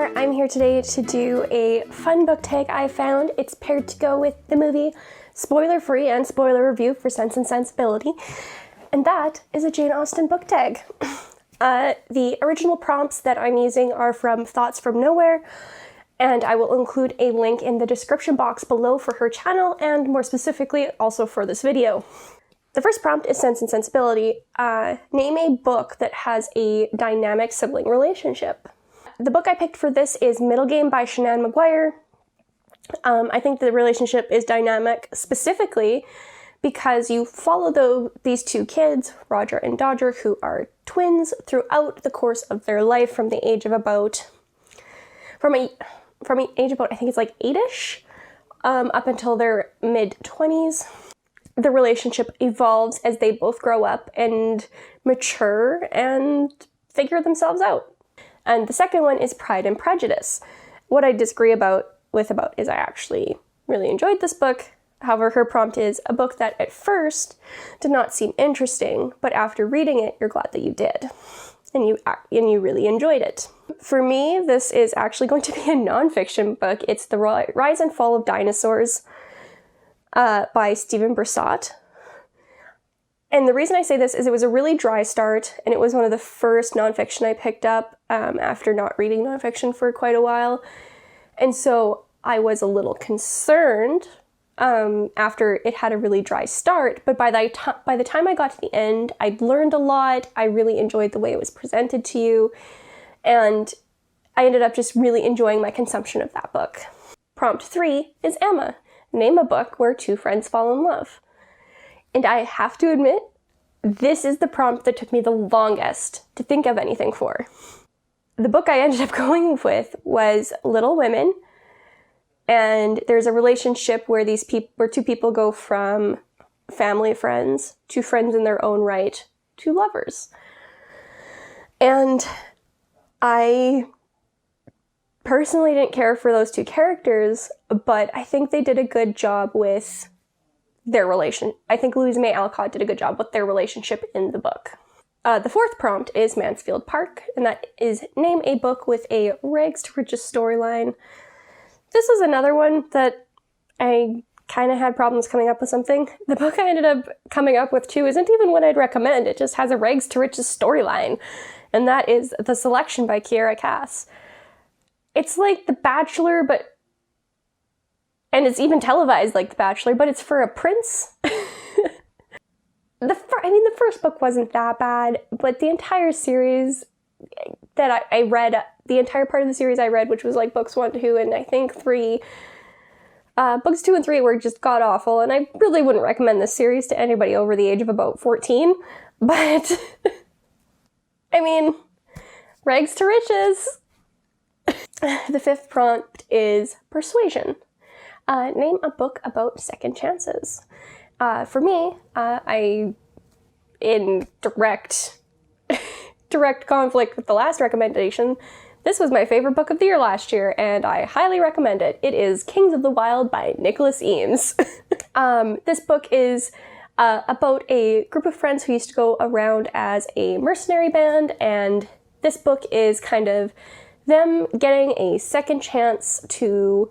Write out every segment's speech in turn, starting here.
there. I'm here today to do a fun book tag I found. It's paired to go with the movie, spoiler-free and spoiler review for Sense and Sensibility, and that is a Jane Austen book tag. The original prompts that I'm using are from Thoughts from Nowhere, and I will include a link in the description box below for her channel, and more specifically also for this video. The first prompt is Sense and Sensibility. Name a book that has a dynamic sibling relationship. The book I picked for this is Middle Game by Shanann Maguire. I think the relationship is dynamic specifically because you follow these two kids, Roger and Dodger, who are twins, throughout the course of their life from the age of about, I think it's like 8-ish, up until their mid-20s. The relationship evolves as they both grow up and mature and figure themselves out. And the second one is Pride and Prejudice. What I disagree with is I actually really enjoyed this book. However, her prompt is a book that at first did not seem interesting, but after reading it, you're glad that you did. And you really enjoyed it. For me, this is actually going to be a nonfiction book. It's The Rise and Fall of Dinosaurs by Stephen Brissot. And the reason I say this is it was a really dry start, and it was one of the first nonfiction I picked up after not reading nonfiction for quite a while. And so I was a little concerned after it had a really dry start, but by the time I got to the end, I'd learned a lot. I really enjoyed the way it was presented to you, and I ended up just really enjoying my consumption of that book. Prompt 3 is Emma. Name a book where two friends fall in love. And I have to admit, this is the prompt that took me the longest to think of anything for. The book I ended up going with was Little Women, and there's a relationship where two people go from family friends to friends in their own right to lovers. And I personally didn't care for those two characters, but I think they did a good job with their relation. I think Louisa May Alcott did a good job with their relationship in the book. The fourth prompt is Mansfield Park, and that is name a book with a rags to riches storyline. This is another one that I kind of had problems coming up with something. The book I ended up coming up with too isn't even what I'd recommend. It just has a rags to riches storyline, and that is The Selection by Kiera Cass. It's like The Bachelor, and it's even televised like The Bachelor, but it's for a prince. The first book wasn't that bad, but the entire series that I read, the entire part of the series I read, which was like books 1, 2, and I think 3, books 2 and 3 were just god-awful, and I really wouldn't recommend this series to anybody over the age of about 14, but, I mean, rags to riches. The fifth prompt is Persuasion. Name a book about second chances. For me, in direct conflict with the last recommendation, this was my favorite book of the year last year, and I highly recommend it. It is Kings of the Wild by Nicholas Eames. This book is about a group of friends who used to go around as a mercenary band, and this book is kind of them getting a second chance to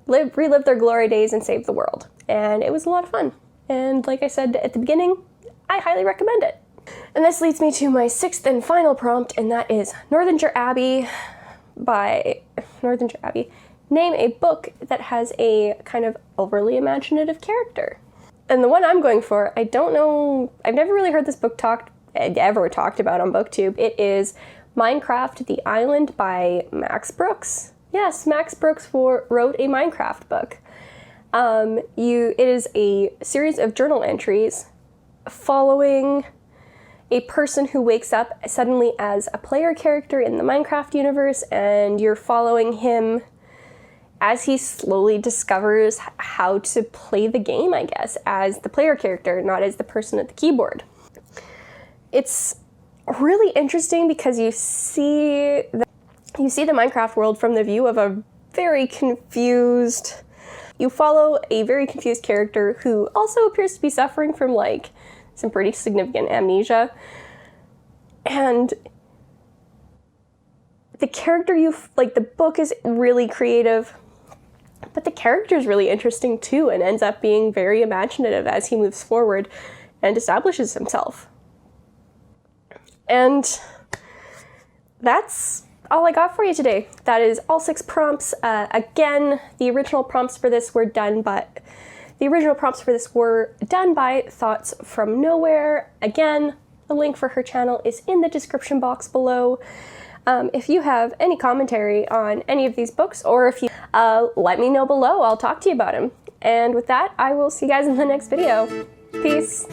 relive their glory days and save the world. And it was a lot of fun. And like I said at the beginning, I highly recommend it. And this leads me to my sixth and final prompt, and that is Northanger Abbey by Northanger Abbey. Name a book that has a kind of overly imaginative character. And the one I'm going for, I don't know, I've never really heard this book ever talked about on BookTube. It is Minecraft: The Island by Max Brooks. Yes, Max Brooks wrote a Minecraft book. It is a series of journal entries following a person who wakes up suddenly as a player character in the Minecraft universe, and you're following him as he slowly discovers how to play the game, I guess, as the player character, not as the person at the keyboard. It's really interesting because you see the Minecraft world from the view of a very confused... You follow a very confused character who also appears to be suffering from, like, some pretty significant amnesia. And the character like, the book is really creative, but the character is really interesting too, and ends up being very imaginative as he moves forward and establishes himself. And that's all I got for you today. That is all 6 prompts. Again, the original prompts for this were done by Thoughts from Nowhere. Again, the link for her channel is in the description box below. If you have any commentary on any of these books, or if you let me know below, I'll talk to you about them. And with that, I will see you guys in the next video. Peace.